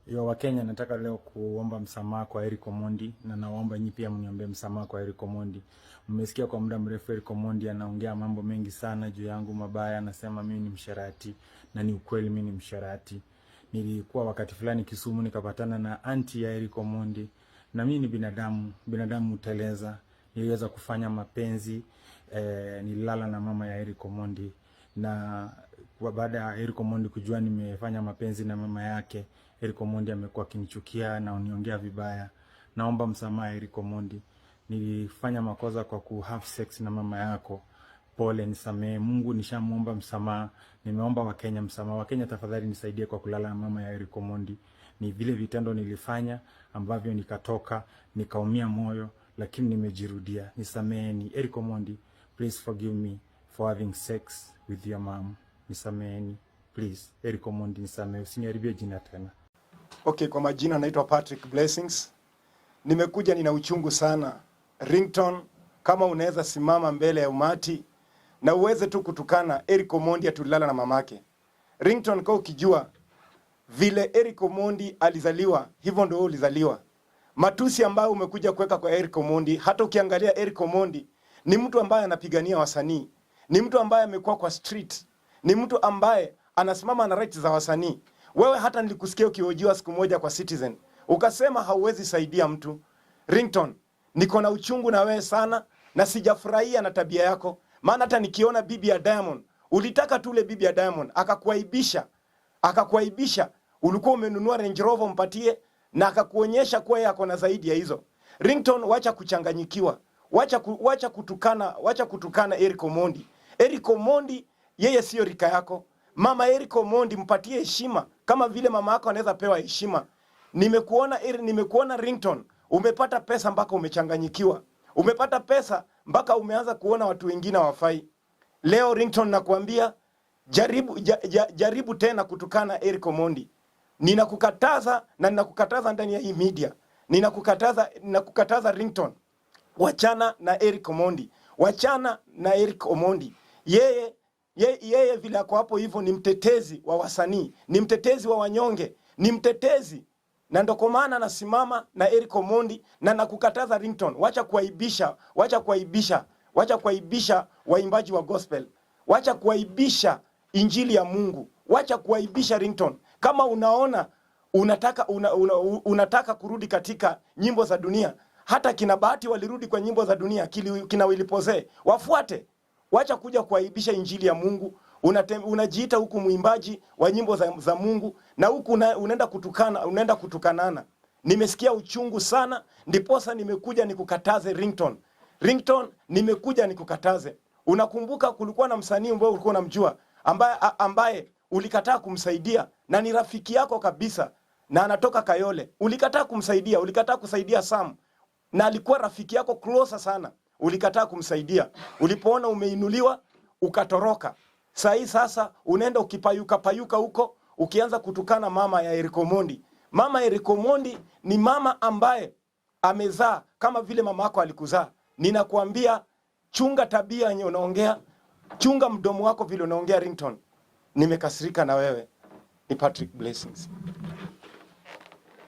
Yo Wakenya, nataka leo kuomba msamaha kwa Eric Omondi, na naomba nyinyi pia mniombe msamaha kwa Eric Omondi. Mmesikia kwa muda mrefu Eric Omondi anaongea mambo mengi sana juu yangu mabaya, anasema mimi ni msharati, na ni ukweli mimi ni msharati. Nilikuwa wakati fulani Kisumu nikapatana na anti ya Eric Omondi, na mimi ni binadamu uteleza. Niliweza kufanya mapenzi, nililala na mama ya Eric Omondi, na baada ya Eric Omondi kujua nimefanya mapenzi na mama yake, Eric Omondi amekuwa akinichukia na uniongea vibaya. Naomba msamaha Eric Omondi. Nilifanya makosa kwa ku have sex na mama yako. Pole, nisamee. Mungu nishamuomba msamaha. Nimeomba Wakenya msamaha. Wakenya tafadhali nisaidie kwa kulala na mama ya Eric Omondi. Ni vile vitendo nilifanya ambavyo nikatoka, nikaumia moyo, lakini nimejirudia. Nisameeni. Eric Omondi, please forgive me for having sex with your mom. Nisameeni. Please, Eric Omondi nisamee. Usiniharibie jina tena. Okay, kwa majina naitwa Patrick Blessings. Nimekuja nina uchungu sana. Ringtone, kama unaweza simama mbele ya umati na uweze tu kutukana Eric Omondi atulala na mamake. Ringtone, kwa ukijua vile Eric Omondi alizaliwa, hivyo ndio ulizaliwa. Matusi ambayo umekuja kuweka kwa Eric Omondi, hata ukiangalia Eric Omondi ni mtu ambaye anapigania wasanii. Ni mtu ambaye amekuwa kwa street. Ni mtu ambaye anasimama na rights za wasanii. Wewe hata nilikusikia ukihojiwa siku moja kwa Citizen, ukasema hauwezi saidia mtu. Ringtone, niko na uchungu na wewe sana, na sijafurahia na tabia yako. Maana hata nikiona bibi ya Diamond, ulitaka tule bibi ya Diamond, akakuaibisha. Ulikuwa umenunua Range Rover mpatie, na akakuonyesha kuwa yeye na zaidi ya hizo. Ringtone, wacha kuchanganyikiwa. Wacha kutukana Eric Omondi. Eric Omondi yeye sio rika yako. Mama Eric Omondi mpatie heshima kama vile mama yako anaweza pewa heshima. Nimekuona Ringtone, umepata pesa mpaka umechanganyikiwa. Umepata pesa mpaka umeanza kuona watu wengine hawafai. Leo Ringtone, nakuambia jaribu tena kutukana Eric Omondi. Ninakukataza, na ninakukataza ndani ya hii media. Ninakukataza Ringtone. Wachana na Eric Omondi. Wachana na Eric Omondi. Yeye vile ako hapo hivyo ni mtetezi wa wasanii, ni mtetezi wa wanyonge, ni mtetezi. Na ndio kwa maana nasimama na Eric Omondi, na nakukataza Ringtone. Wacha kuaibisha waimbaji wa gospel. Wacha kuaibisha injili ya Mungu. Wacha kuaibisha Ringtone. Kama unaona unataka kurudi katika nyimbo za dunia, hata kina Bahati walirudi kwa nyimbo za dunia, kina Wilipozee, wafuate. Wacha kuja kuaibisha injili ya Mungu. Unajiita huku muimbaji wa nyimbo za Mungu, na huku unaenda kutukanana. Nimesikia uchungu sana, ndiposa nimekuja nikukataze Ringtone. Ringtone, nimekuja nikukataze. Unakumbuka kulikuwa na msanii ambaye ulikuwa unamjua, ambaye ulikataa kumsaidia, na ni rafiki yako kabisa, na anatoka Kayole. Ulikataa kusaidia Sam, na alikuwa rafiki yako closer sana. Ulikataa kumsaidia. Ulipoona umeinuliwa, ukatoroka. Sasa unaenda ukipayuka huko, ukianza kutukana mama ya Eric Omondi. Mama Eric Omondi ni mama ambaye amezaa kama vile mama yako alikuzaa. Ninakuambia, chunga tabia yenye unaongea, chunga mdomo wako vile unaongea Ringtone. Nimekasirika na wewe. Ni Patrick Blessings.